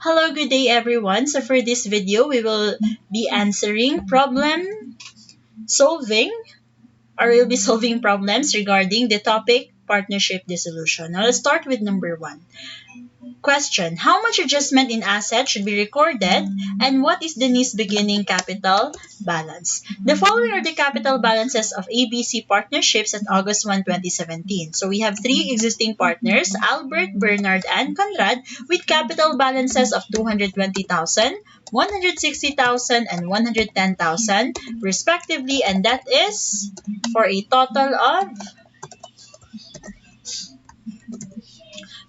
Hello, good day everyone. So for this video, we will be answering problem solving or we'll be solving problems regarding the topic partnership dissolution. Now let's start with number 1. Question: how much adjustment in assets should be recorded and what is Denise's beginning capital balance? The following are the capital balances of ABC partnerships at August 1, 2017. So we have three existing partners, Albert, Bernard, and Conrad, with capital balances of 220,000, 160,000, and 110,000 respectively, and that is for a total of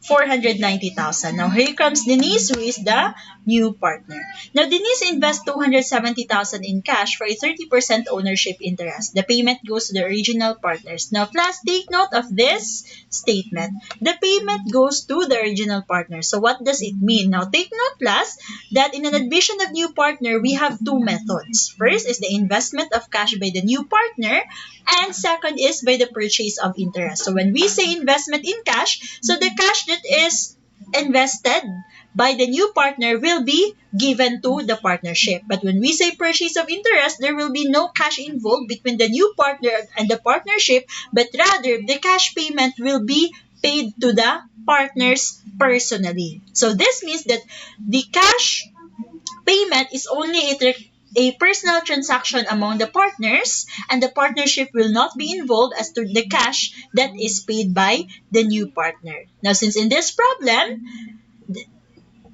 490,000. Now here comes Denise, who is the new partner. Now Denise invests 270,000 in cash for a 30% ownership interest. The payment goes to the original partners. Now class, take note of this statement. The payment goes to the original partner. So what does it mean? Now take note, class, that in an admission of new partner, we have two methods. First is the investment of cash by the new partner, and second is by the purchase of interest. So when we say investment in cash, so the cash that is invested by the new partner will be given to the partnership. But when we say purchase of interest, there will be no cash involved between the new partner and the partnership, but rather the cash payment will be paid to the partners personally. So this means that the cash payment is only a personal transaction among the partners, and the partnership will not be involved as to the cash that is paid by the new partner. Now, since in this problem,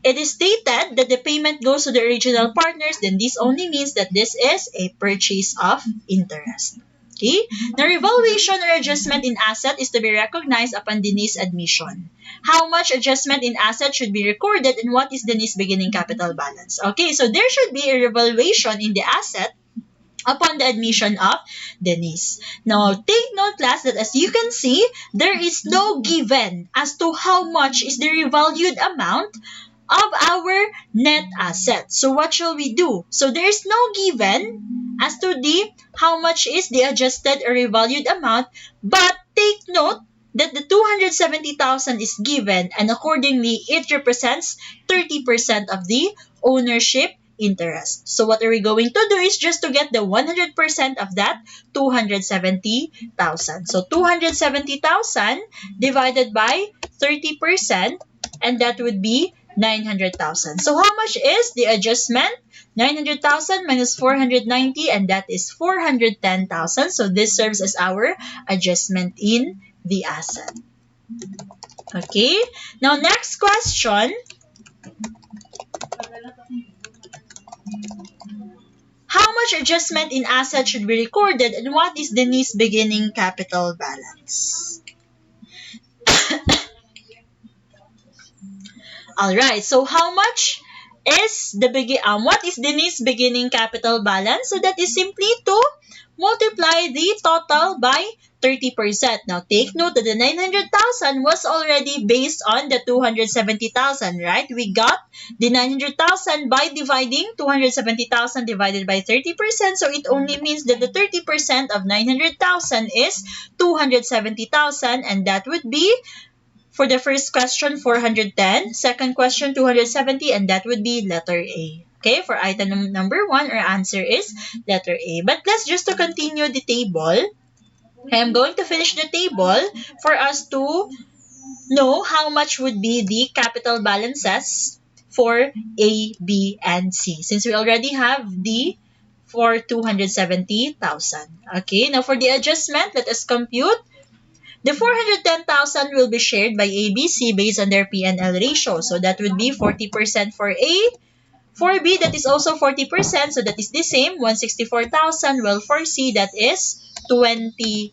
it is stated that the payment goes to the original partners, then this only means that this is a purchase of interest. Okay? Now, revaluation or adjustment in asset is to be recognized upon Denise's admission. How much adjustment in asset should be recorded and what is Denise's beginning capital balance? Okay, so there should be a revaluation in the asset upon the admission of Denise. Now, take note, class, that as you can see, there is no given as to how much is the revalued amount of our net asset. So what shall we do? So there is no given as to the how much is the adjusted or revalued amount, but take note that the 270,000 is given, and accordingly it represents 30% of the ownership interest. So what are we going to do is just to get the 100% of that 270,000. So 270,000 divided by 30%, and that would be 900,000. So how much is the adjustment? 900,000 minus 490, and that is 410,000. So this serves as our adjustment in the asset. Okay. Now next question. How much adjustment in asset should be recorded and what is Denise's beginning capital balance? Alright, so how much is what is Denise's beginning capital balance? So that is simply to multiply the total by 30%. Now take note that the 900,000 was already based on the 270,000, right? We got the 900,000 by dividing 270,000 divided by 30%. So it only means that the 30% of 900,000 is 270,000, and that would be, for the first question, 410. Second question, 270, and that would be letter A. Okay, for item number 1, our answer is letter A. But let's just to continue the table. I am going to finish the table for us to know how much would be the capital balances for A, B, and C, since we already have the for 270,000. Okay, now for the adjustment, let us compute. The 410,000 will be shared by ABC based on their P&L ratio. So that would be 40% for A. For B, that is also 40%. So that is the same, 164,000. Well, for C, that is 20%.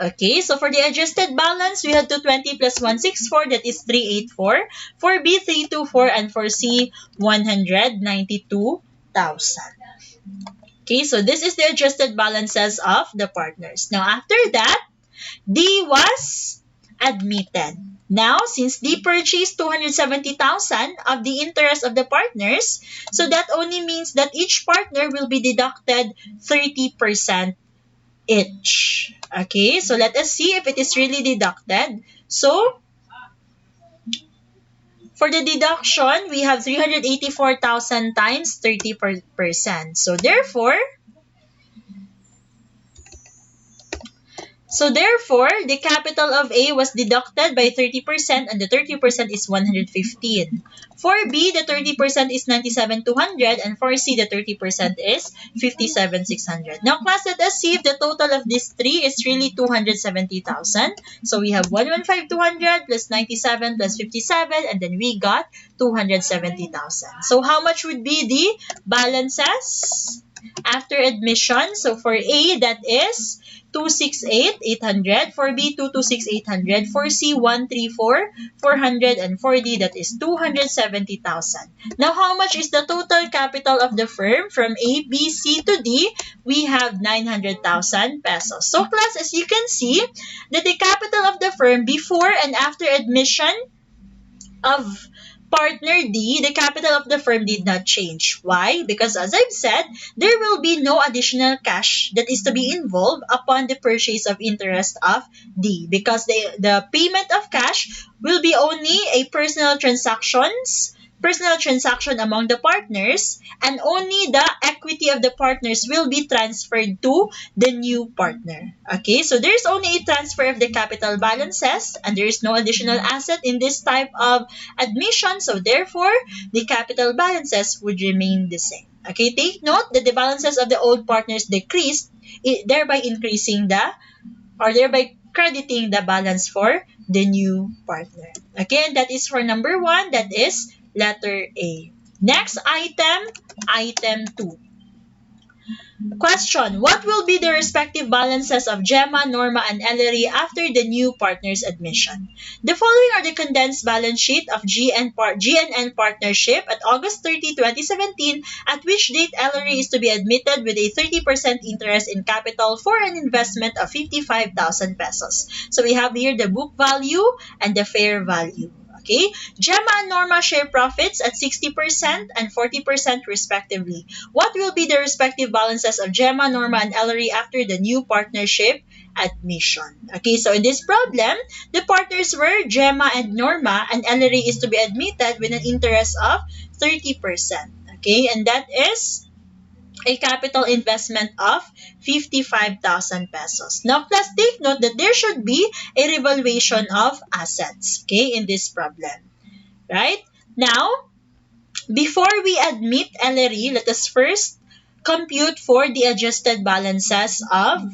Okay, so for the adjusted balance, we have 220 plus 164, that is 384. For B, 324. And for C, 192,000. Okay, so this is the adjusted balances of the partners. Now, after that, D was admitted. Now, since D purchased 270,000 of the interest of the partners, so that only means that each partner will be deducted 30% each. Okay, so let us see if it is really deducted. So, For the deduction, we have 384,000 times 30%. So therefore, the capital of A was deducted by 30% and the 30% is 115. For B, the 30% is 97,200 and for C, the 30% is 57,600. Now class, let us see if the total of these three is really 270,000. So we have 115,200 plus 97 plus 57 and then we got 270,000. So how much would be the balances after admission? So for A, that is 268,800. For B, 226,800. For C, 134,400. And for D, that is 270,000. Now, how much is the total capital of the firm? From A, B, C to D, we have 900,000 pesos. So, class, as you can see, that the capital of the firm before and after admission of partner D, the capital of the firm did not change. Why? Because as I've said, there will be no additional cash that is to be involved upon the purchase of interest of D, because the payment of cash will be only a personal transaction among the partners, and only the equity of the partners will be transferred to the new partner. Okay, so there's only a transfer of the capital balances and there is no additional asset in this type of admission, so therefore the capital balances would remain the same. Okay, take note that the balances of the old partners decreased, thereby crediting the balance for the new partner. Again, that is for number 1, that is letter A. Next item 2. Question: what will be the respective balances of Gemma, Norma, and Ellery after the new partner's admission? The following are the condensed balance sheet of GNN Partnership at August 30, 2017, at which date Ellery is to be admitted with a 30% interest in capital for an investment of 55,000 pesos. So we have here the book value and the fair value. Okay, Gemma and Norma share profits at 60% and 40% respectively. What will be the respective balances of Gemma, Norma, and Ellery after the new partnership admission? Okay, so in this problem, the partners were Gemma and Norma, and Ellery is to be admitted with an interest of 30%. Okay, and that is a capital investment of 55,000 pesos. Now, class, take note that there should be a revaluation of assets, okay, in this problem, right? Now, before we admit Ellery, let us first compute for the adjusted balances of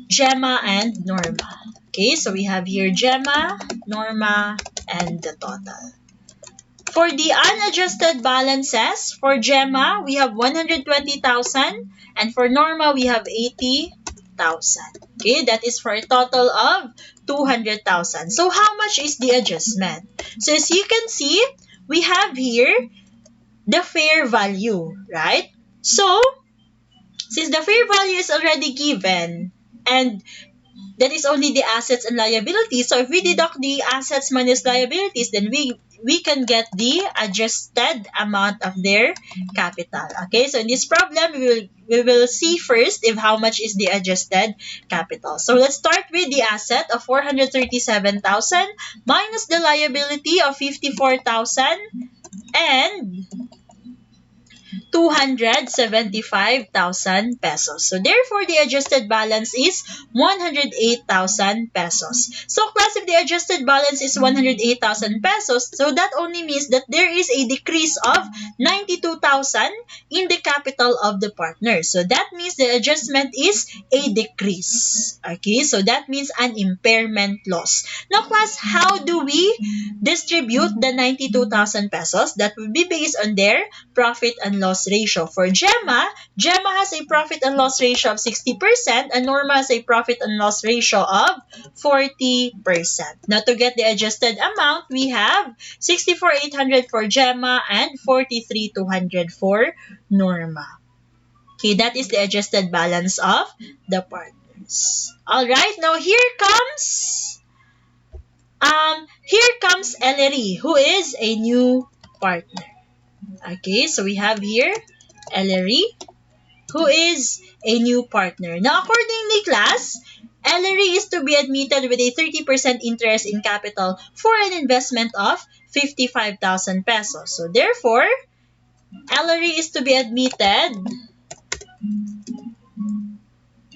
Gemma and Norma. Okay, so we have here Gemma, Norma, and the total. For the unadjusted balances, for Gemma, we have 120,000 and for Norma, we have 80,000. Okay, that is for a total of 200,000. So how much is the adjustment? So as you can see, we have here the fair value, right? So, since the fair value is already given and that is only the assets and liabilities, so if we deduct the assets minus liabilities, then we can get the adjusted amount of their capital. Okay, so in this problem, we will see first if how much is the adjusted capital. So let's start with the asset of 437,000 minus the liability of 54,000 and 275,000 pesos. So therefore, the adjusted balance is 108,000 pesos. So class, if the adjusted balance is 108,000 pesos, so that only means that there is a decrease of 92,000 in the capital of the partner. So that means the adjustment is a decrease. Okay, so that means an impairment loss. Now class, how do we distribute the 92,000 pesos? That would be based on their profit and loss ratio. For Gemma has a profit and loss ratio of 60% and Norma has a profit and loss ratio of 40%. Now, to get the adjusted amount, we have 64,800 for Gemma and 43,200 for Norma. Okay, that is the adjusted balance of the partners. Alright, now here comes Ellery, who is a new partner. Okay, so we have here Ellery, who is a new partner. Now, accordingly, class, Ellery is to be admitted with a 30% interest in capital for an investment of 55,000 pesos. So therefore, Ellery is to be admitted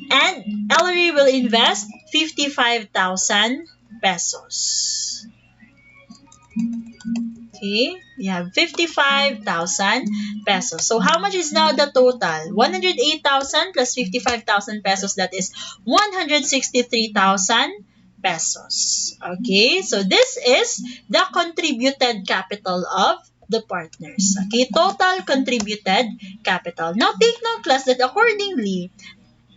and Ellery will invest 55,000 pesos. Okay, we have 55,000 pesos. So how much is now the total? 108,000 plus 55,000 pesos, that is 163,000 pesos. Okay, so this is the contributed capital of the partners. Okay, total contributed capital. Now take note, class, that accordingly,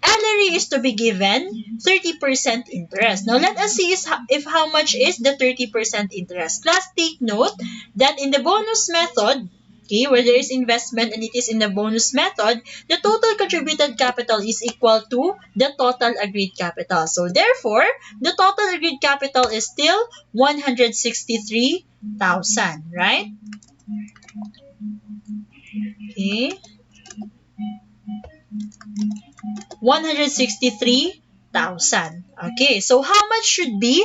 Ellery is to be given 30% interest. Now, let us see if how much is the 30% interest. Class, take note that in the bonus method, okay, where there is investment and it is in the bonus method, the total contributed capital is equal to the total agreed capital. So, therefore, the total agreed capital is still 163,000, right? Okay. 163,000. Okay, so how much should be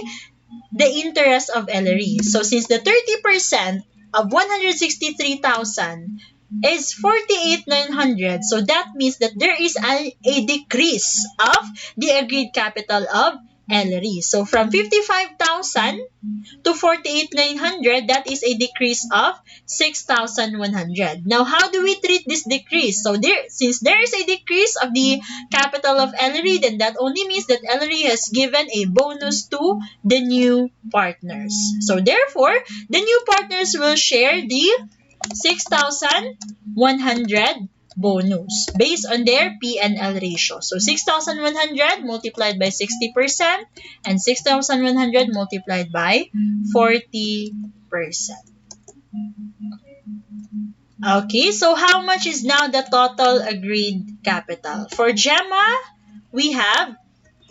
the interest of Ellery? So since the 30% of 163,000 is 48,900, so that means that there is a decrease of the agreed capital of Ellery. So from 55,000 to 48,900, that is a decrease of 6,100. Now, how do we treat this decrease? So, since there is a decrease of the capital of Ellery, then that only means that Ellery has given a bonus to the new partners. So, therefore, the new partners will share the 6,100 bonus based on their P&L ratio. So 6,100 multiplied by 60% and 6,100 multiplied by 40%. Okay, so how much is now the total agreed capital? For Gemma, we have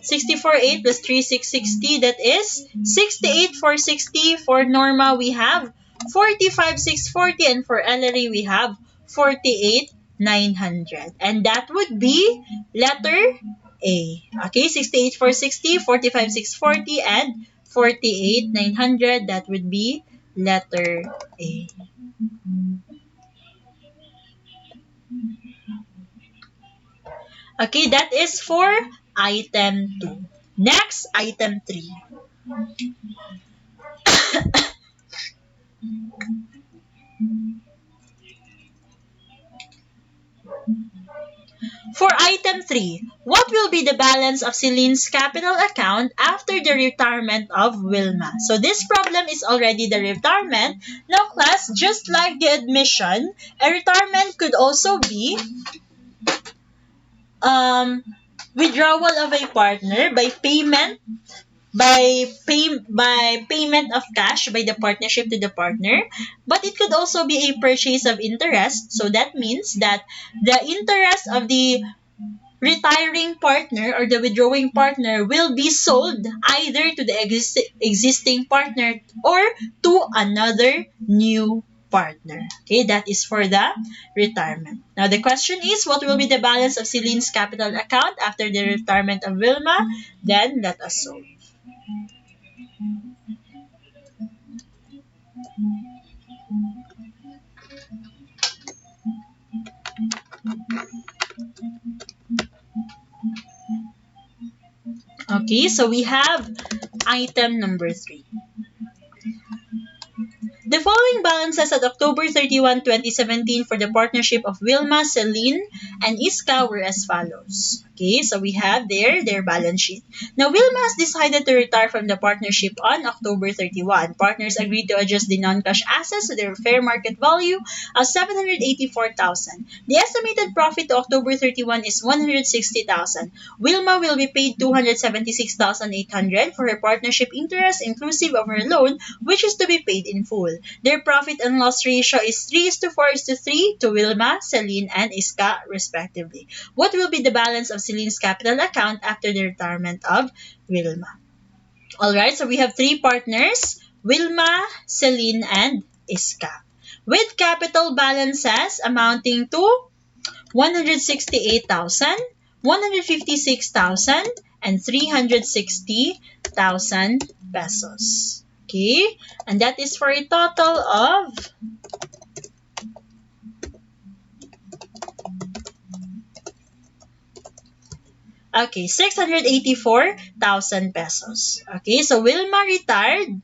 64,800 plus 3,660, that is 68,460. For Norma, we have 45,640, and for Ellery, we have 48,900. And that would be letter A. Okay, 68,460, 45,640, and 48,900. That would be letter A. Okay, that is for item 2. Next, item 3. For item 3, what will be the balance of Celine's capital account after the retirement of Wilma? So this problem is already the retirement. Now class, just like the admission, a retirement could also be withdrawal of a partner by payment of cash by the partnership to the partner, but it could also be a purchase of interest. So that means that the interest of the retiring partner or the withdrawing partner will be sold either to the existing partner or to another new partner. Okay, that is for the retirement. Now the question is, what will be the balance of Celine's capital account after the retirement of Wilma? Then let us solve. Okay, so we have item number 3. The following balances at October 31, 2017 for the partnership of Wilma, Celine, and Iska were as follows. Okay, so we have their balance sheet. Now, Wilma has decided to retire from the partnership on October 31. Partners agreed to adjust the non-cash assets to their fair market value of 784,000. The estimated profit to October 31 is 160,000. Wilma will be paid 276,800 for her partnership interest inclusive of her loan, which is to be paid in full. Their profit and loss ratio is 3:4:3 to Wilma, Celine, and Iska respectively. What will be the balance of Celine's capital account after the retirement of Wilma? Alright, so we have 3 partners, Wilma, Celine, and Iska, with capital balances amounting to 168,000, 156,000, and 360,000 pesos. Okay? And that is for a total of 684,000 pesos. Okay, so Wilma retired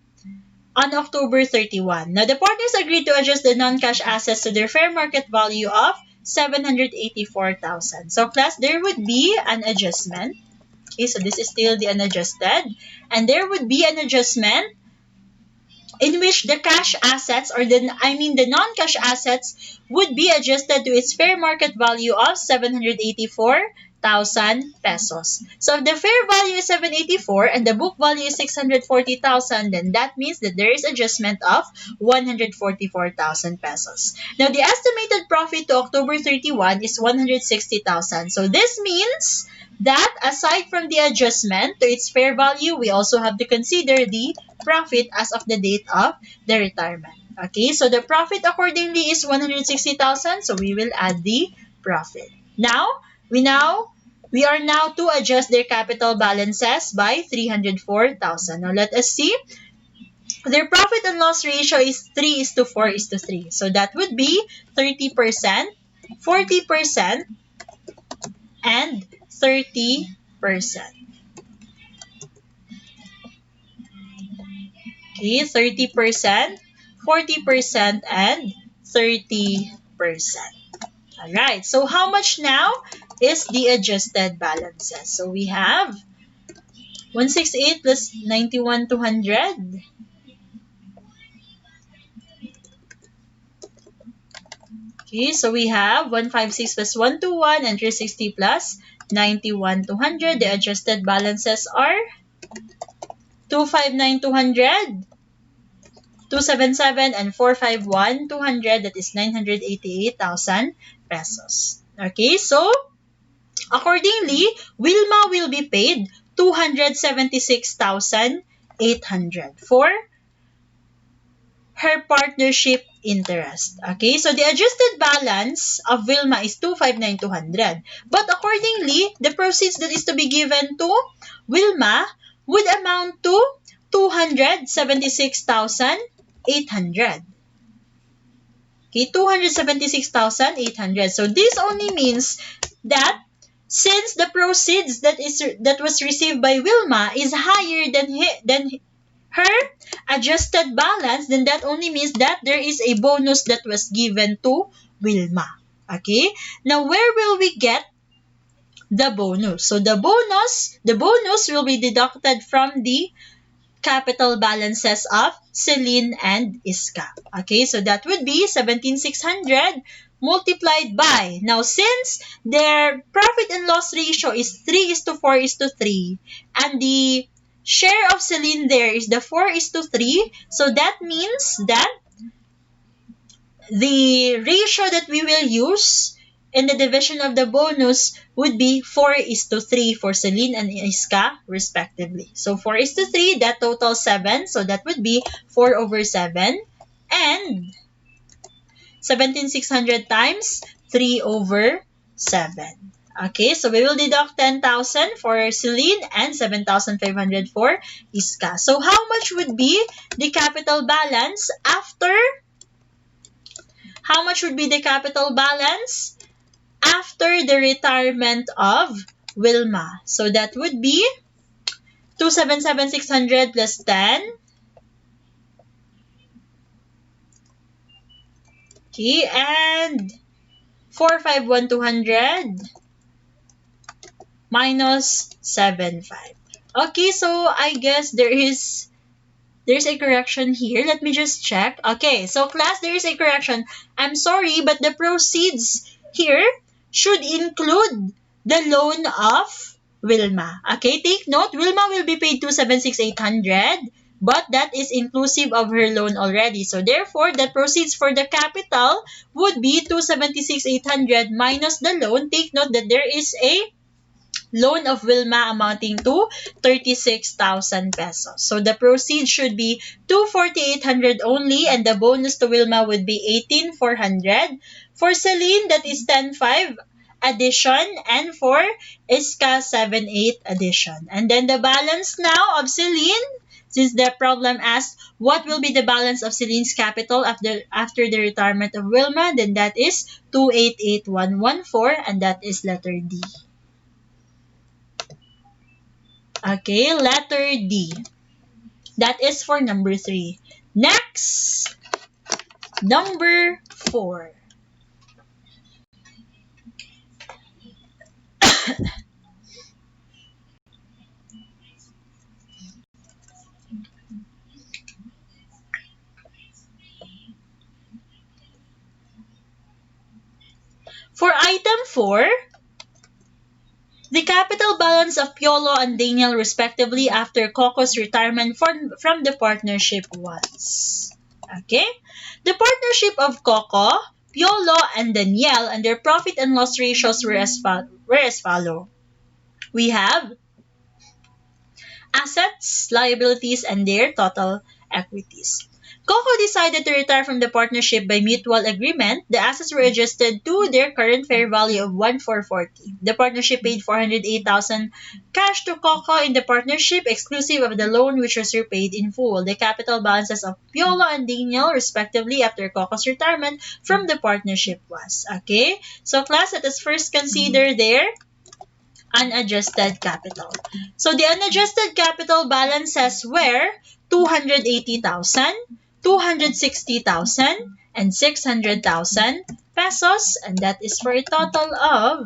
on October 31. Now, the partners agreed to adjust the non-cash assets to their fair market value of 784,000. So, class, there would be an adjustment. Okay, so this is still the unadjusted. And there would be an adjustment in which the cash assets or the non-cash assets would be adjusted to its fair market value of 784,000 pesos. So if the fair value is 784 and the book value is 640,000, then that means that there is adjustment of 144,000 pesos. Now the estimated profit to October 31 is 160,000. So this means that aside from the adjustment to its fair value, we also have to consider the profit as of the date of the retirement. Okay, so the profit accordingly is 160,000, so we will add the profit. Now, we are now to adjust their capital balances by 304,000. Now, let us see. Their profit and loss ratio is 3:4:3. So that would be 30%, 40%, and 30%. Okay, 30%, 40%, and 30%. Alright, so how much now is the adjusted balances? So we have 168 plus 91,200. Okay, so we have 156 plus 121 and 360 plus 91,200. The adjusted balances are 259,200, 277, and 451,200. That is 988,000 pesos. Okay, so accordingly, Wilma will be paid 276,800 for her partnership interest. Okay, so the adjusted balance of Wilma is 259,200. But accordingly, the proceeds that is to be given to Wilma would amount to 276,800. Okay, 276,800. So this only means that since the proceeds that was received by Wilma is higher than her adjusted balance, then that only means that there is a bonus that was given to Wilma. Okay? Now, where will we get the bonus? So the bonus will be deducted from the capital balances of Celine and Iska. Okay? So that would be 17,600 multiplied by, now since their profit and loss ratio is 3:4:3 and the share of Celine there is the 4:3, so that means that the ratio that we will use in the division of the bonus would be 4:3 for Celine and Iska respectively. So 4:3, that totals 7, so that would be 4/7, and 17,600 times 3/7. Okay, so we will deduct 10,000 for Celine and 7,500 for Iska. So how much would be the capital balance after? How much would be the capital balance after the retirement of Wilma? So that would be 277,600 plus 10. Okay, and 451,200 minus 75. Okay, so I guess there's a correction here. Let me just check. Okay, so class, there is a correction. I'm sorry, but the proceeds here should include the loan of Wilma. Okay, take note, Wilma will be paid 276,800, but that is inclusive of her loan already. So therefore, the proceeds for the capital would be 276,800 minus the loan. Take note that there is a loan of Wilma amounting to 36,000 pesos. So the proceeds should be 248,800 only, and the bonus to Wilma would be 18,400. For Celine, that is 10,500. addition, and for Iska 7-8 addition. And then the balance now of Celine, since the problem asked what will be the balance of Celine's capital after the retirement of Wilma, then that is 288114, and that is letter D. Okay, letter D. That is for number 3. Next, number 4. For item 4, the capital balance of Piolo and Daniel respectively after Coco's retirement from the partnership was. Okay? The partnership of Coco, Piolo, and Daniel and their profit and loss ratios were as follow. We have assets, liabilities, and their total equities. Coco decided to retire from the partnership by mutual agreement. The assets were adjusted to their current fair value of 1,440. The partnership paid 408,000 cash to Coco in the partnership, exclusive of the loan which was repaid in full. The capital balances of Piolo and Daniel, respectively, after Coco's retirement from the partnership was. Okay? So, class, let us first consider their unadjusted capital. So the unadjusted capital balances were 280,000, 260,000, and 600,000 pesos, and that is for a total of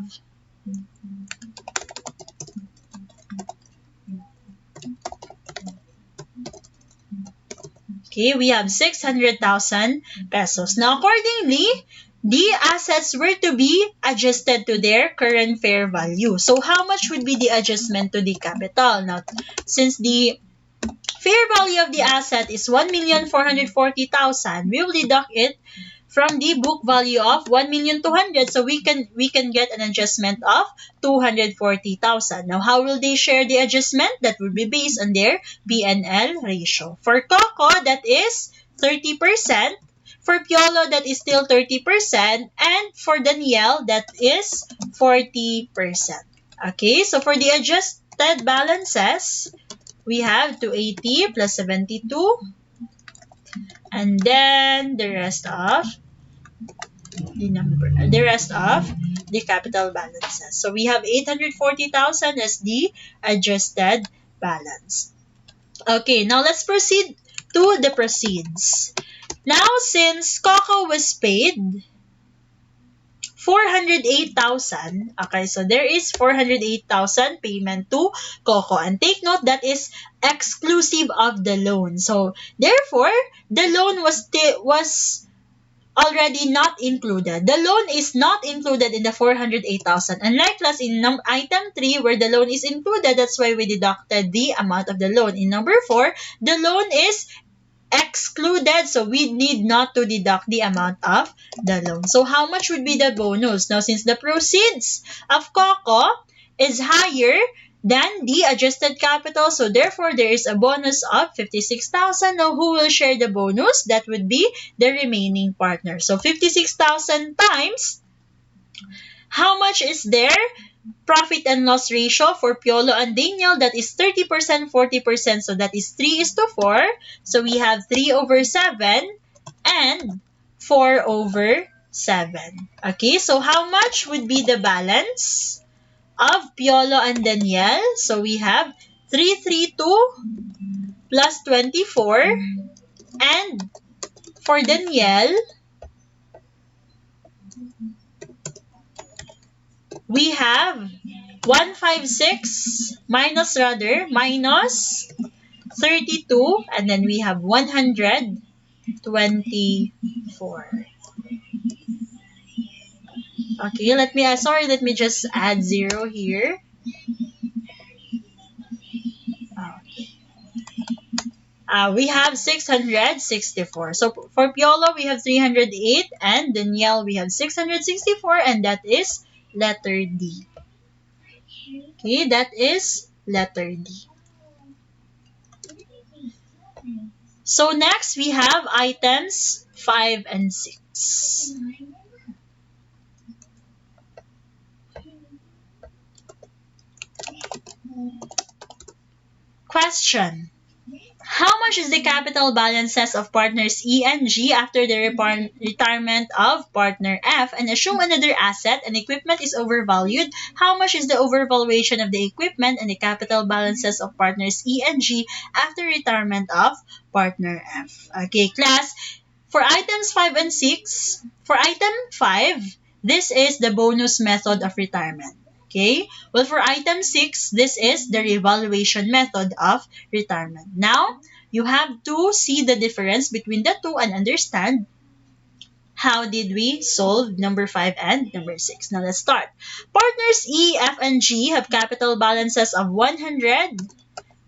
600,000 pesos. Now, accordingly, the assets were to be adjusted to their current fair value. So, how much would be the adjustment to the capital? Now, since the fair value of the asset is 1,440,000, we will deduct it from the book value of 1,200,000. So, we can get an adjustment of 240,000. Now, how will they share the adjustment? That will be based on their P&L ratio. For Coco, that is 30%. For Piolo, that is still 30%. And for Daniel, that is 40%. Okay, so for the adjusted balances, we have 280 plus 72. And then the rest of the capital balances. So we have 840,000 as the adjusted balance. Okay, now let's proceed to the proceeds. Now, since Coco was paid 408,000, okay, so there is 408,000 payment to Coco. And take note, that is exclusive of the loan. So, therefore, the loan was already not included. The loan is not included in the 408,000. Unlike class in item 3 where the loan is included, that's why we deducted the amount of the loan. In number 4, the loan is excluded, so we need not to deduct the amount of the loan. So how much would be the bonus? Now, since the proceeds of Coco is higher than the adjusted capital, so therefore there is a bonus of 56,000. Now, who will share the bonus? That would be the remaining partner. So 56,000 times, how much is their profit and loss ratio? For Piolo and Daniel, that is 30%, 40%. So that is 3:4. So we have 3/7 and 4/7. Okay, so how much would be the balance of Piolo and Daniel? So we have 332 plus 24. And for Daniel, we have 156 minus 32, and then we have 124. Okay, let me just add 0 here. We have 664. So for Piolo, we have 308, and Danielle, we have 664, and that is letter D. Okay, that is letter D. So next, we have items 5 and 6. Question. How much is the capital balances of partners E and G after the retirement of partner F, and assume another asset and equipment is overvalued? How much is the overvaluation of the equipment and the capital balances of partners E and G after retirement of partner F? Okay, class. For items 5 and 6, for item 5, this is the bonus method of retirement. Okay? Well, for item 6, this is the revaluation method of retirement. Now, you have to see the difference between the two and understand how did we solve number 5 and number 6. Now, let's start. Partners E, F, and G have capital balances of 100.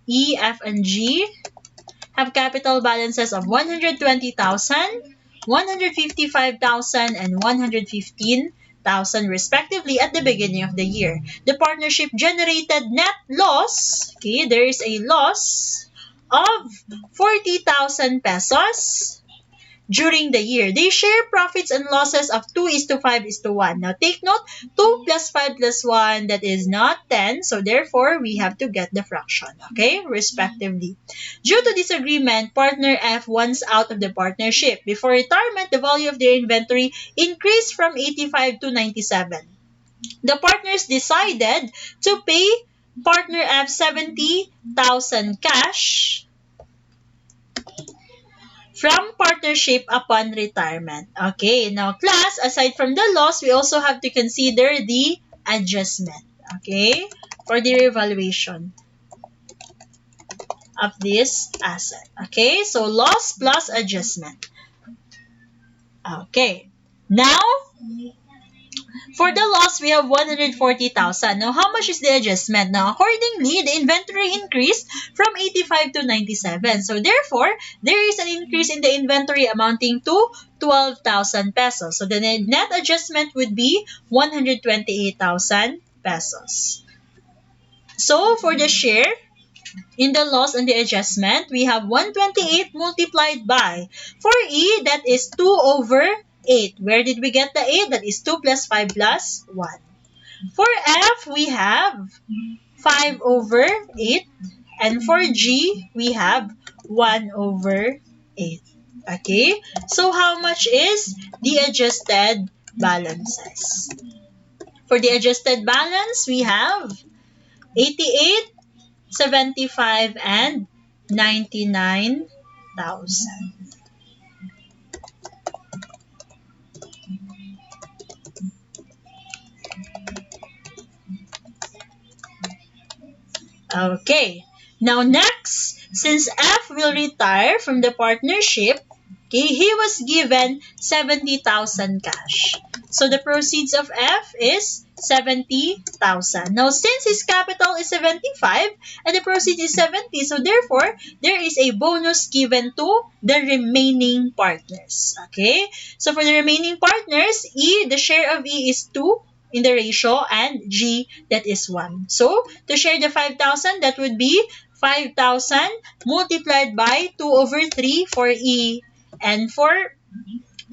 E, F, and G have capital balances of 120,000, 155,000, and 115,000 respectively at the beginning of the year. The partnership generated net loss, okay, there is a loss of 40,000 pesos during the year. They share profits and losses of 2:5:1. Now take note, 2 plus 5 plus 1, that is not 10. So therefore, we have to get the fraction, okay, respectively. Due to disagreement, partner F wants out of the partnership. Before retirement, the value of their inventory increased from 85 to 97. The partners decided to pay partner F 70,000 cash from partnership upon retirement. Okay, now class, aside from the loss, we also have to consider the adjustment, okay, for the revaluation of this asset. Okay, so loss plus adjustment. Okay, now for the loss, we have 140,000. Now, how much is the adjustment? Now, accordingly, the inventory increased from 85 to 97. So, therefore, there is an increase in the inventory amounting to 12,000 pesos. So, the net adjustment would be 128,000 pesos. So, for the share, in the loss and the adjustment, we have 128 multiplied by, for E, that is 2/8. Where did we get the 8? That is 2 plus 5 plus 1. For F, we have 5/8. And for G, we have 1/8. Okay? So, how much is the adjusted balances? For the adjusted balance, we have 88, 75, and 99,000. Okay. Now next, since F will retire from the partnership, okay, he was given 70,000 cash. So the proceeds of F is 70,000. Now since his capital is 75 and the proceeds is 70, so therefore there is a bonus given to the remaining partners. Okay? So for the remaining partners, E, the share of E is 2 in the ratio, and G, that is 1. So to share the 5,000, that would be 5,000 multiplied by 2/3 for E, and for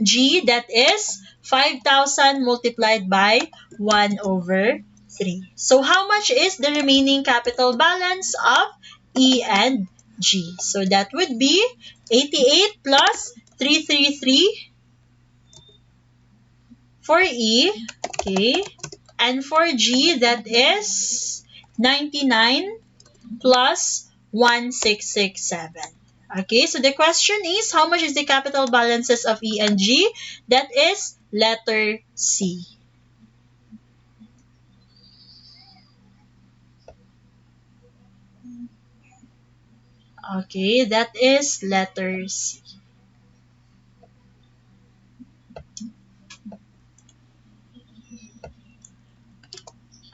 G, that is 5,000 multiplied by 1/3. So how much is the remaining capital balance of E and G? So that would be 88 plus 333 for E, okay, and for G, that is 99 plus 1667. Okay, so the question is, how much is the capital balances of E and G? That is letter C. Okay, that is letter C.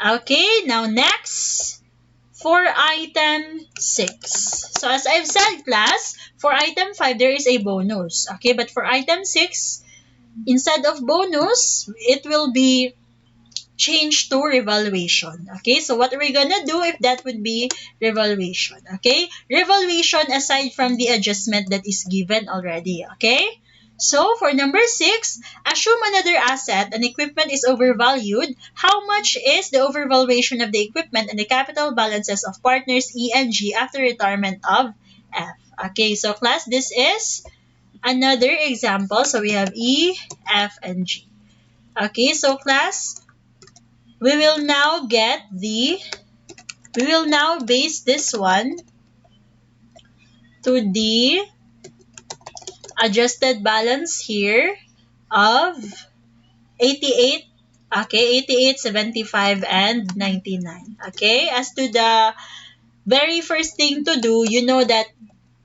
Okay, now next, for item 6. So as I've said, class, for item 5, there is a bonus. Okay, but for item 6, instead of bonus, it will be changed to revaluation. Okay, so what are we gonna do if that would be revaluation? Okay, revaluation aside from the adjustment that is given already. Okay, So for number 6, assume another asset and equipment is overvalued. How much is the overvaluation of the equipment and the capital balances of partners E and G after retirement of F? Okay, so class, this is another example. So we have E, F, and G. Okay, so class, we will now base this one to the adjusted balance here of 88, okay, 88, 75, and 99. Okay, as to the very first thing to do, you know that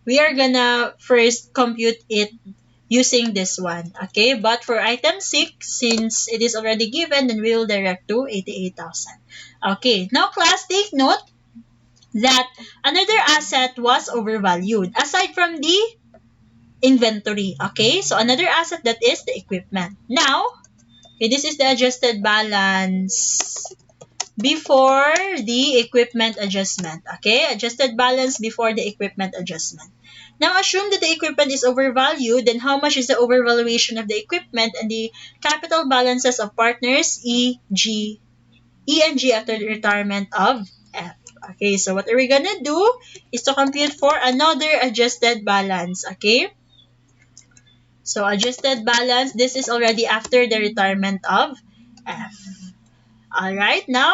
we are gonna first compute it using this one. Okay, but for item 6, since it is already given, then we will direct to 88,000. Okay, now class, take note that another asset was overvalued aside from the inventory. Okay, so another asset, that is the equipment. Now, okay, this is the adjusted balance before the equipment adjustment. Okay, adjusted balance before the equipment adjustment. Now, assume that the equipment is overvalued, then how much is the overvaluation of the equipment and the capital balances of partners E and G after the retirement of F? Okay, so what are we gonna do is to compute for another adjusted balance. Okay, so adjusted balance, this is already after the retirement of F. Alright, now,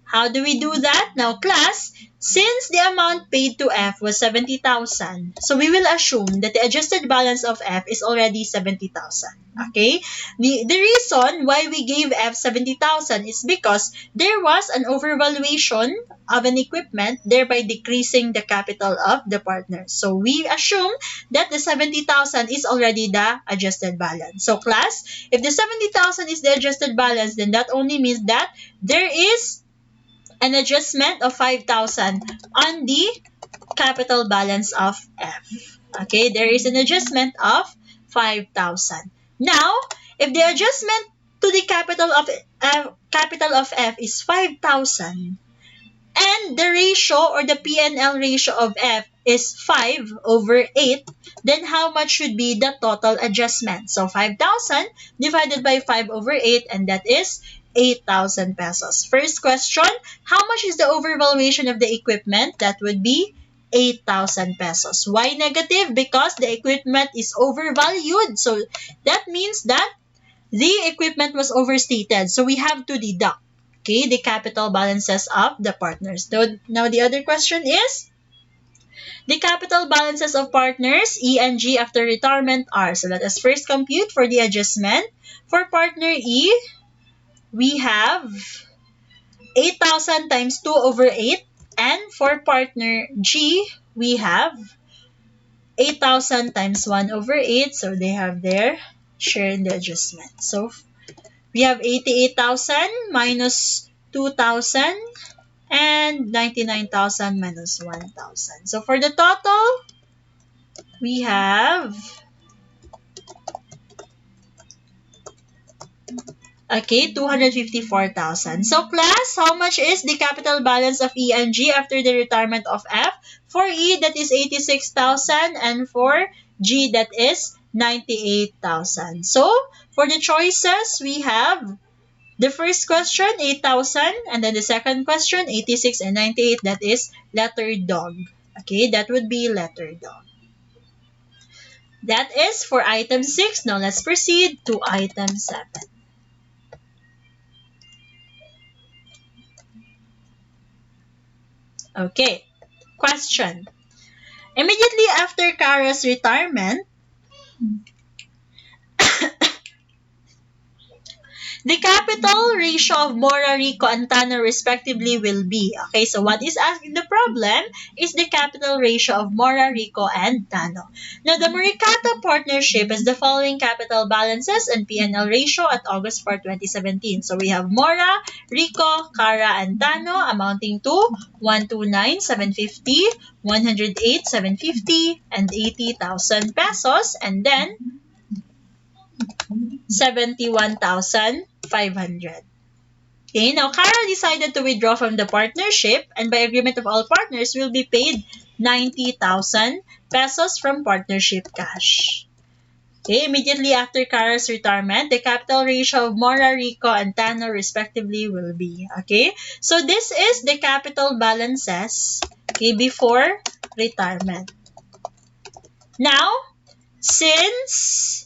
how do we do that? Now, class, since the amount paid to F was 70,000, so we will assume that the adjusted balance of F is already 70,000. Okay? The reason why we gave F 70,000 is because there was an overvaluation of an equipment, thereby decreasing the capital of the partner. So we assume that the 70,000 is already the adjusted balance. So class, if the 70,000 is the adjusted balance, then that only means that there is an adjustment of 5,000 on the capital balance of F. Okay, there is an adjustment of 5,000. Now, if the adjustment to the capital of F is 5,000, and the ratio or the P&L ratio of F is 5/8, then how much should be the total adjustment? So 5,000 divided by 5/8, and that is 8,000 pesos. First question, how much is the overvaluation of the equipment? That would be 8,000 pesos. Why negative? Because the equipment is overvalued. So that means that the equipment was overstated. So we have to deduct, okay, the capital balances of the partners. Now the other question is, the capital balances of partners E and G after retirement are. So let us first compute for the adjustment. For partner E, we have 8,000 times 2/8. And for partner G, we have 8,000 times 1/8. So they have their share in the adjustment. So we have 88,000 minus 2,000 and 99,000 minus 1,000. So for the total, we have, okay, 254,000. So class, how much is the capital balance of E and G after the retirement of F? For E, that is 86,000, and for G, that is 98,000. So for the choices, we have the first question, 8,000, and then the second question, 86 and 98, that is letter dog. Okay, that would be letter dog. That is for item 6. Now let's proceed to item 7. Okay, question. Immediately after Kara's retirement, the capital ratio of Mora, Rico, and Tano respectively will be. Okay, so what is asked in the problem is the capital ratio of Mora, Rico, and Tano. Now, the Morikato partnership has the following capital balances and P&L ratio at August 4, 2017. So we have Mora, Rico, Kara, and Tano amounting to 129,750, 108,750, and 80,000 pesos, and then 71,500. Okay, now Kara decided to withdraw from the partnership, and by agreement of all partners will be paid 90,000 pesos from partnership cash. Okay, immediately after Kara's retirement, the capital ratio of Mora, Rico, and Tano respectively will be. Okay, so this is the capital balances, okay, before retirement. Now, since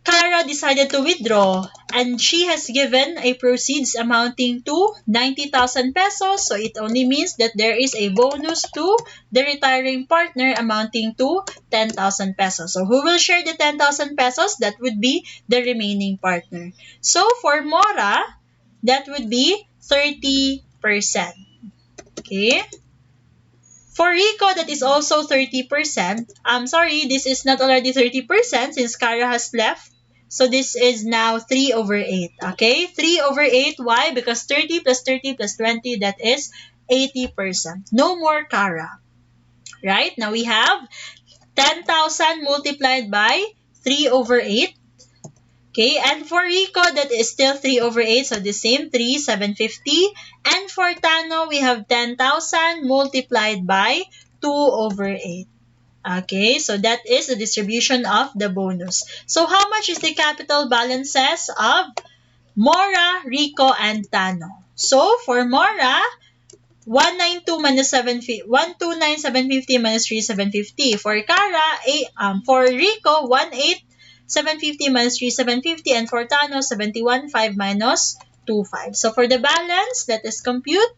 Kara decided to withdraw and she has given a proceeds amounting to 90,000 pesos, so it only means that there is a bonus to the retiring partner amounting to 10,000 pesos. So who will share the 10,000 pesos? That would be the remaining partner. So for Mora, that would be 30%. Okay? For Rico, that is also 30%. I'm sorry, this is not already 30% since Kara has left. So this is now 3 over 8. Okay? 3 over 8. Why? Because 30 plus 30 plus 20, that is 80%. No more Kara. Right? Now we have 10,000 multiplied by 3 over 8. Okay, and for Rico, that is still 3 over 8, so the same 3, 750. And for Tano, we have 10,000 multiplied by 2 over 8. Okay, so that is the distribution of the bonus. So how much is the capital balances of Mora, Rico, and Tano? So for Mora, 192 minus 750, 129,750 minus 3,750. For Kara, for Rico, 18,750 minus 3,750, and for Tano, 71,500 minus 25. So for the balance, let us compute.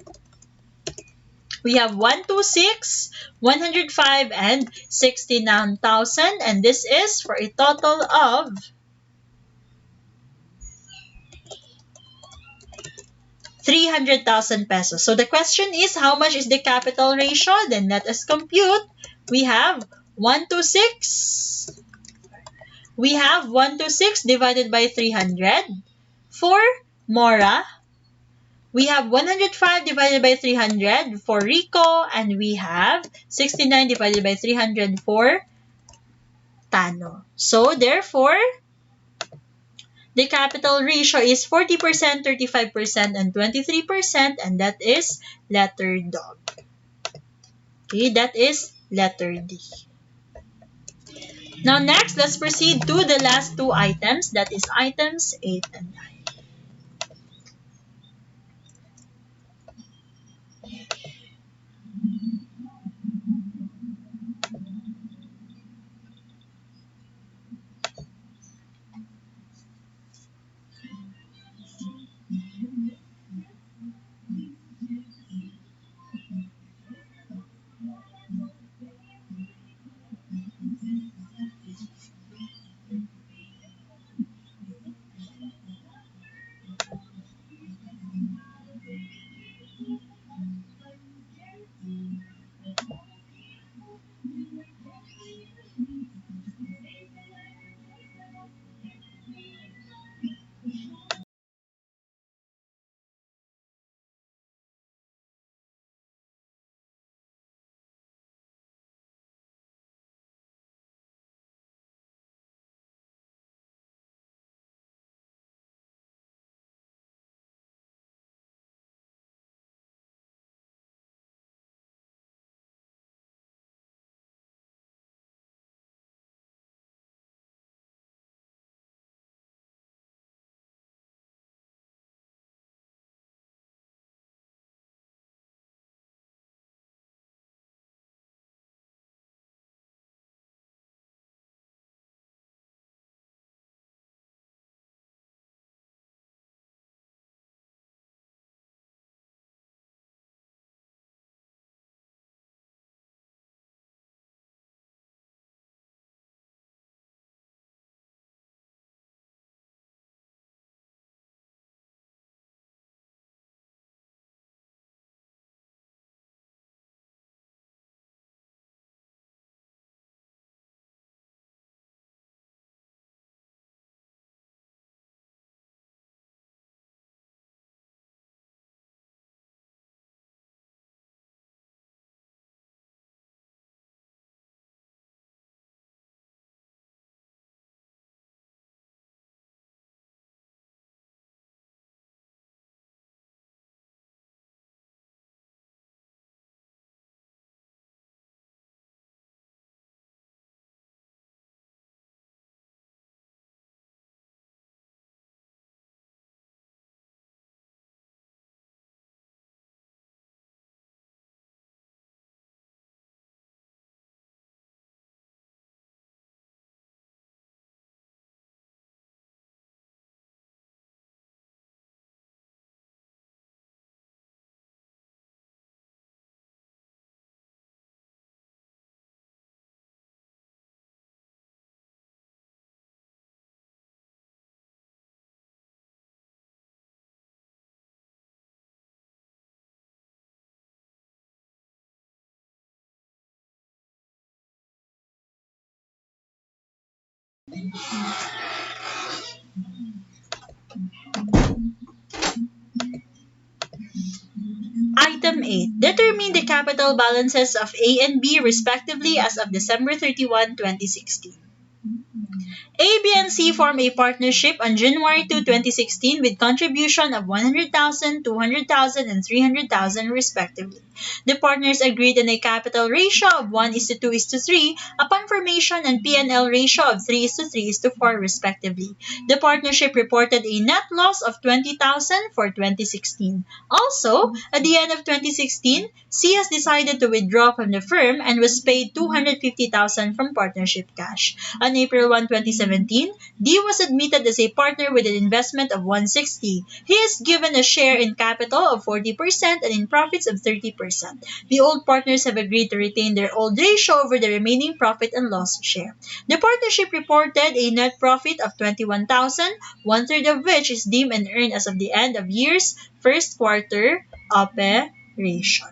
We have 126, 105, and 69,000, and this is for a total of 300,000 pesos. So the question is, how much is the capital ratio? Then let us compute. We have 126. We have 126 divided by 300. For Mora, we have 105 divided by 300 for Rico, and we have 69 divided by 300 for Tano. So therefore, the capital ratio is 40%, 35%, and 23%, and that is letter dog. Okay, that is letter D. Now next, let's proceed to the last two items, that is items 8 and 9. Item 8. Determine the capital balances of A and B respectively as of December 31, 2016. A, B, and C form a partnership on January 2, 2016 with contribution of 100,000, 200,000, and 300,000 respectively. The partners agreed on a capital ratio of 1:2:3 upon formation and P&L ratio of 3:3:4 respectively. The partnership reported a net loss of 20,000 for 2016. Also, at the end of 2016, C has decided to withdraw from the firm and was paid 250,000 from partnership cash. On April 1, 2017, D was admitted as a partner with an investment of 160. He is given a share in capital of 40% and in profits of 30%. The old partners have agreed to retain their old ratio over the remaining profit and loss share. The partnership reported a net profit of 21,000, one-third of which is deemed and earned as of the end of year's first quarter operation.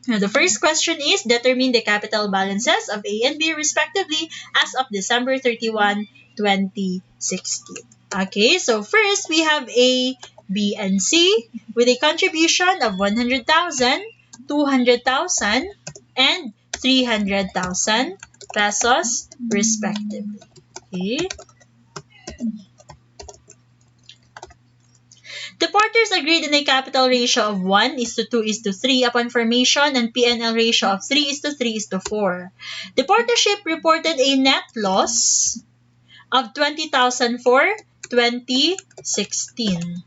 Now, the first question is, determine the capital balances of A and B respectively as of December 31, 2016. Okay, so first we have A, B, and C with a contribution of 100,000, 200,000, and 300,000 pesos respectively. Okay. The partners agreed on a capital ratio of 1:2:3 upon formation and P&L ratio of 3:3:4. The partnership reported a net loss of 20,000 for 2016.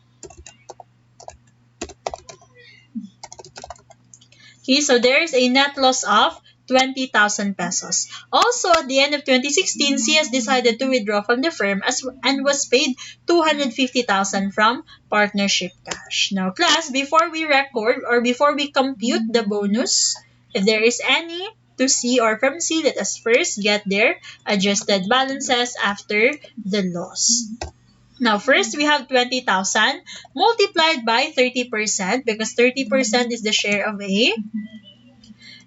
Okay, so there's a net loss of 20,000 pesos. Also, at the end of 2016, C has decided to withdraw from the firm and was paid 250,000 from partnership cash. Now, class, before we record or before we compute the bonus, if there is any to C or from C, let us first get their adjusted balances after the loss. Now, first, we have 20,000 multiplied by 30% because 30% is the share of A.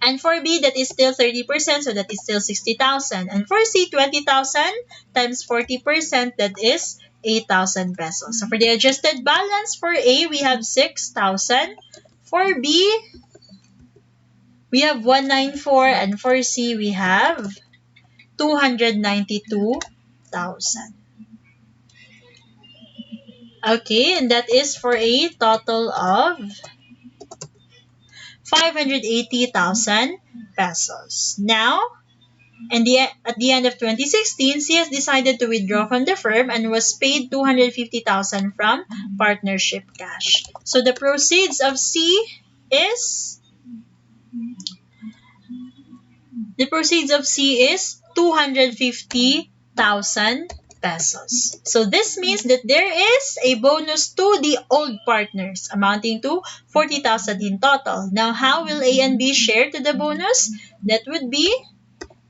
And for B, that is still 30%, so that is still 60,000. And for C, 20,000 times 40%, that is 8,000 pesos. So for the adjusted balance, for A, we have 6,000. For B, we have 194. And for C, we have 292,000. Okay, and that is for a total of 580,000 pesos. Now, at the end of 2016, C has decided to withdraw from the firm and was paid 250,000 from partnership cash. So the proceeds of C is 250,000 pesos. So this means that there is a bonus to the old partners amounting to 40,000 in total. Now, how will A and B share to the bonus? That would be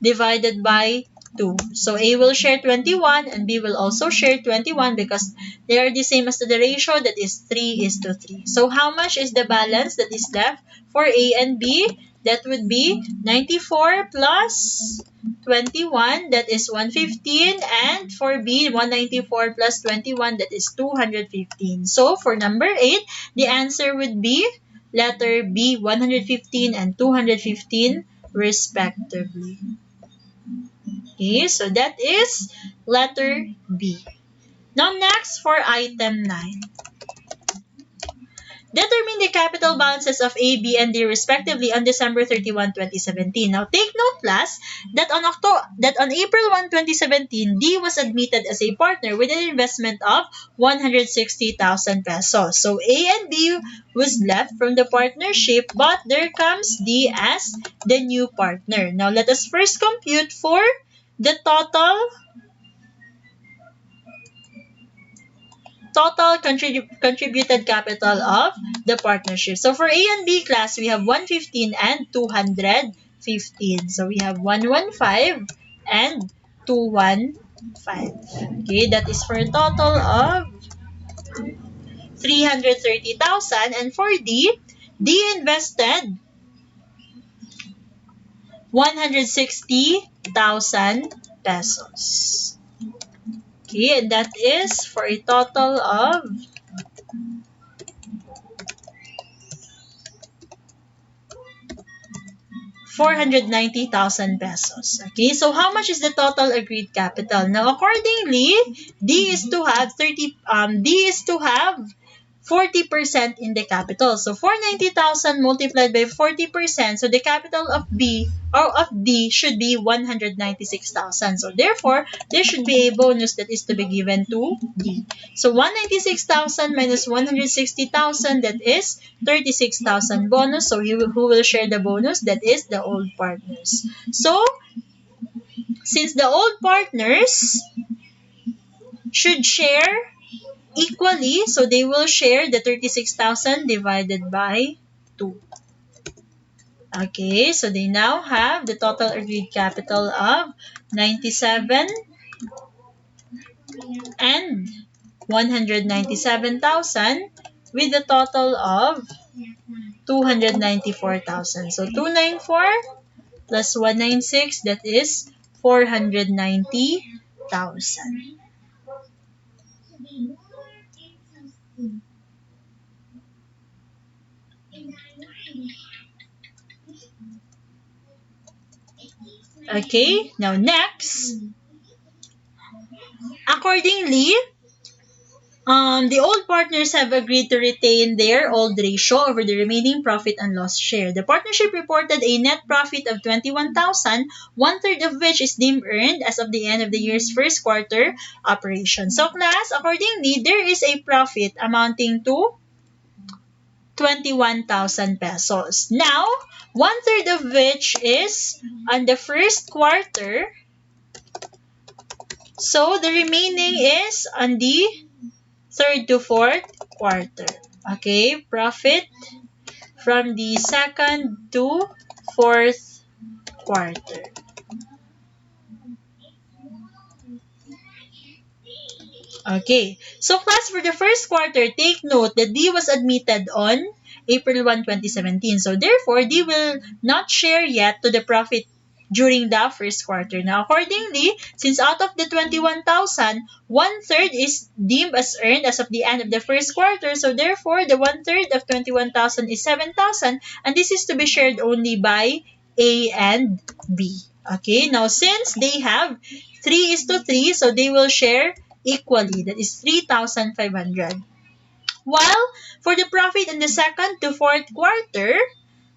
divided by 2. So A will share 21 and B will also share 21 because they are the same as to the ratio, that is 3:3. So how much is the balance that is left for A and B? That would be 94 plus 21, that is 115, and for B, 194 plus 21, that is 215. So for number 8, the answer would be letter B, 115 and 215 respectively. Okay, so that is letter B. Now next for item 9. Determine the capital balances of A, B, and D respectively on December 31, 2017. Now take note, class, that on April 1, 2017, D was admitted as a partner with an investment of 160,000 pesos. So A and B was left from the partnership, but there comes D as the new partner. Now let us first compute for the total contributed capital of the partnership. So for A and B, class, we have 115 and 215. So we have 115 and 215. Okay, that is for a total of 330,000. And for D invested 160,000 pesos. Okay, and that is for a total of 490,000 pesos. Okay, so how much is the total agreed capital? Now, accordingly, D is to have 40% in the capital. So 490,000 multiplied by 40%. So the capital of B or of D should be 196,000. So therefore, there should be a bonus that is to be given to D. So 196,000 minus 160,000, that is 36,000 bonus. So who will share the bonus? That is the old partners. So since the old partners should share equally, so they will share the 36,000 divided by 2. Okay, so they now have the total agreed capital of 97 and 197,000 with a total of 294,000. So 294 plus 196, that is 490,000. Okay, now next, accordingly, the old partners have agreed to retain their old ratio over the remaining profit and loss share. The partnership reported a net profit of 21,000, one-third of which is deemed earned as of the end of the year's first quarter operation. So class, accordingly, there is a profit amounting to 21,000 pesos. Now, one-third of which is on the first quarter. So the remaining is on the third to fourth quarter. Okay, profit from the second to fourth quarter. Okay, so class, for the first quarter, take note that D was admitted on April 1, 2017. So therefore, D will not share yet to the profit during the first quarter. Now, accordingly, since out of the 21,000, one-third is deemed as earned as of the end of the first quarter. So therefore, the one-third of 21,000 is 7,000, and this is to be shared only by A and B. Okay, now since they have 3:3, so they will share equally. That is 3,500. While for the profit in the second to fourth quarter,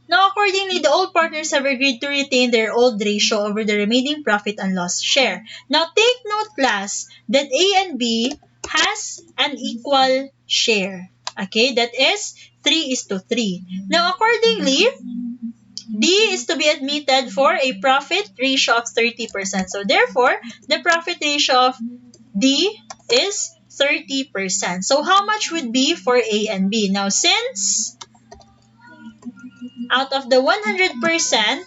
now accordingly, the old partners have agreed to retain their old ratio over the remaining profit and loss share. Now take note, class, that A and B has an equal share. Okay, that is 3:3. Now accordingly, D is to be admitted for a profit ratio of 30%. So therefore, the profit ratio of D is 30%. So how much would be for A and B? Now since out of the 100%,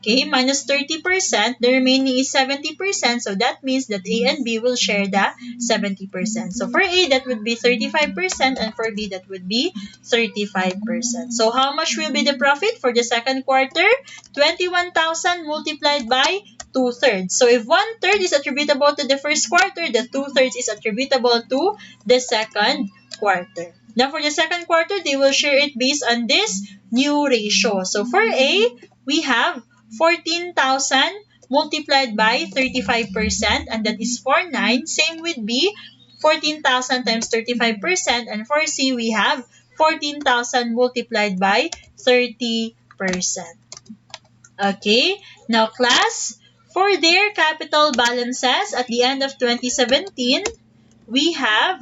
okay, minus 30%, the remaining is 70%. So that means that A and B will share the 70%. So for A, that would be 35%, and for B, that would be 35%. So how much will be the profit for the second quarter? 21,000 multiplied by 2/3. So if 1/3 is attributable to the first quarter, the 2/3 is attributable to the second quarter. Now for the second quarter, they will share it based on this new ratio. So for A, we have 14,000 multiplied by 35%, and that is 49. Same with B, 14,000 times 35%, and for C, we have 14,000 multiplied by 30%. Okay, now class, for their capital balances at the end of 2017, we have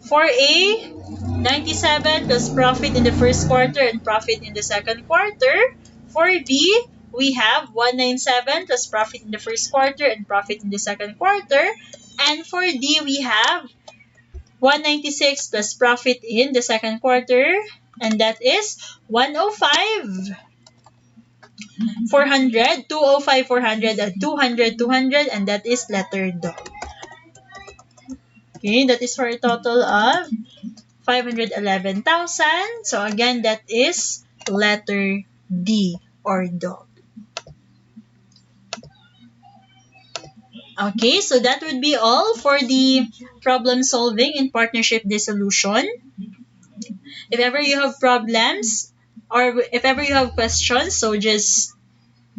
for A, 97 plus profit in the first quarter and profit in the second quarter. For B, we have 197 plus profit in the first quarter and profit in the second quarter. And for D, we have 196 plus profit in the second quarter, and that is 105, 400, 205, 400, and 200, 200, and that is letter D. Okay, that is for a total of 511,000. So again, that is letter D or dog. Okay, so that would be all for the problem solving in partnership dissolution. If ever you have problems or if ever you have questions, so just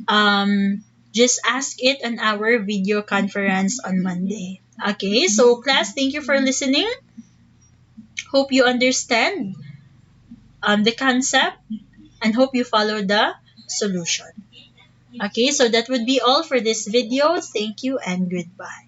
ask it on our video conference on Monday. Okay, so class, thank you for listening. Hope you understand the concept and hope you follow the solution. Okay, so that would be all for this video. Thank you and goodbye.